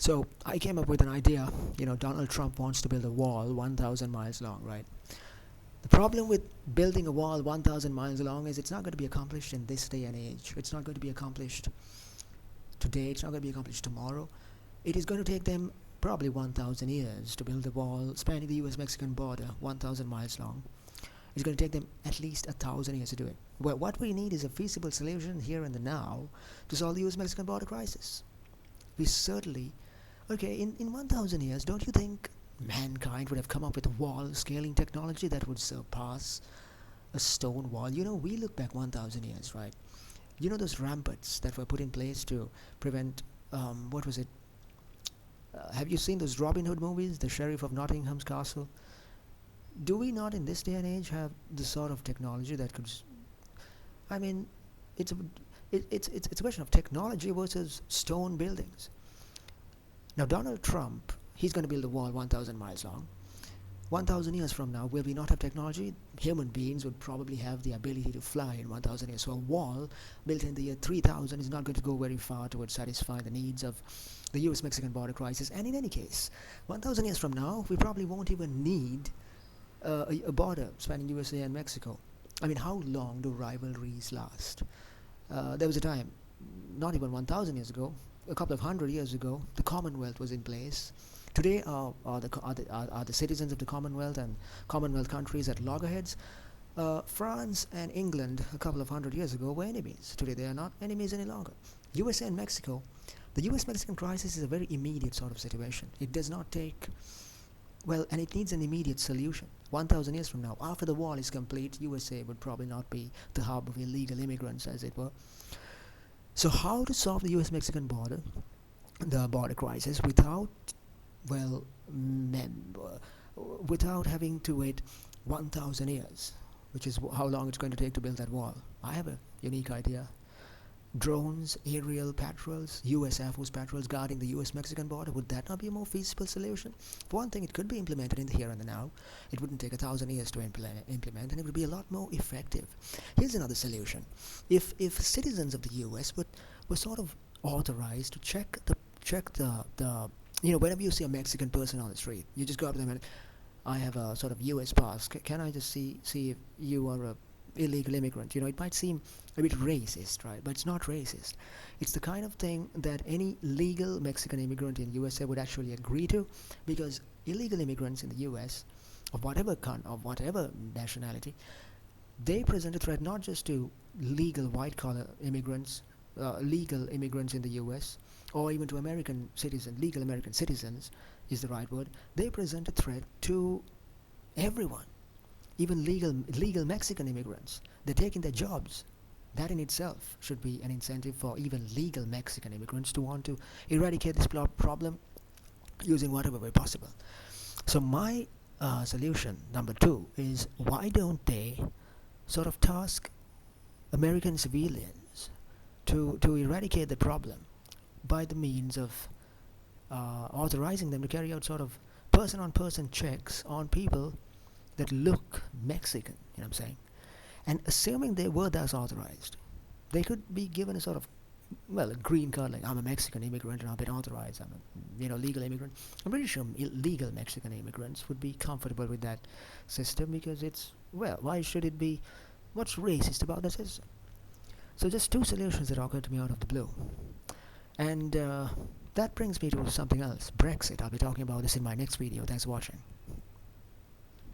So I came up with an idea. Donald Trump wants to build a wall 1,000 miles long, right? The problem with building a wall 1,000 miles long is it's not going to be accomplished in this day and age. It's not going to be accomplished today. It's not going to be accomplished tomorrow. It is going to take them probably 1,000 years to build a wall spanning the US-Mexican border 1,000 miles long. It's going to take them at least 1,000 years to do it. Well, what we need is a feasible solution here and now to solve the US-Mexican border crisis. We certainly, okay, in 1,000 years, don't you think mankind would have come up with a wall scaling technology that would surpass a stone wall? We look back 1,000 years, right? Those ramparts that were put in place to prevent, what was it? Have you seen those Robin Hood movies, The Sheriff of Nottingham's Castle? Do we not in this day and age have the sort of technology that could, I mean, it's a, it's a question of technology versus stone buildings. Now, Donald Trump, he's going to build a wall 1,000 miles long. 1,000 years from now, will we not have technology? Human beings would probably have the ability to fly in 1,000 years. So a wall built in the year 3,000 is not going to go very far towards satisfy the needs of the US-Mexican border crisis. And in any case, 1,000 years from now, we probably won't even need a border spanning USA and Mexico. I mean, how long do rivalries last? There was a time, not even 1,000 years ago, a couple of hundred years ago, the Commonwealth was in place. Today, are the citizens of the Commonwealth and Commonwealth countries at loggerheads? France and England, a couple of hundred years ago, were enemies. Today, they are not enemies any longer. USA and Mexico, the US-Mexican crisis is a very immediate sort of situation. It does not take, well, and it needs an immediate solution. 1,000 years from now, after the wall is complete, USA would probably not be the hub of illegal immigrants, as it were. So how to solve the US-Mexican border, the border crisis, without, well, without having to wait 1,000 years, which is how long it's going to take to build that wall? I have a unique idea. Drones, aerial patrols, US Air Force patrols guarding the US-Mexican border, would that not be a more feasible solution? For one thing, it could be implemented in the here and the now. It wouldn't take 1,000 years to implement, and it would be a lot more effective. Here's another solution. If citizens of the US were sort of authorized to check the whenever you see a Mexican person on the street, you just go up to them and, I have a sort of US pass. Can I just see if you are a illegal immigrant? It might seem a bit racist, right? But it's not racist. It's the kind of thing that any legal Mexican immigrant in USA would actually agree to, because illegal immigrants in the US, of whatever nationality, they present a threat not just to legal white-collar immigrants, legal immigrants in the US, or even to legal American citizens is the right word. They present a threat to everyone, even legal Mexican immigrants. They're taking their jobs. That in itself should be an incentive for even legal Mexican immigrants to want to eradicate this problem using whatever way possible. So my solution number 2 is, why don't they sort of task American civilians to eradicate the problem by the means of authorizing them to carry out sort of person-on-person checks on people that look Mexican, you know what I'm saying? And assuming they were thus authorized, they could be given a sort of, well, a green card, like, I'm a Mexican immigrant and I've been authorized, I'm a legal immigrant. I'm pretty sure illegal Mexican immigrants would be comfortable with that system, because it's, well, why should it be, what's racist about that system? So just 2 solutions that occurred to me out of the blue. And that brings me to something else, Brexit. I'll be talking about this in my next video. Thanks for watching.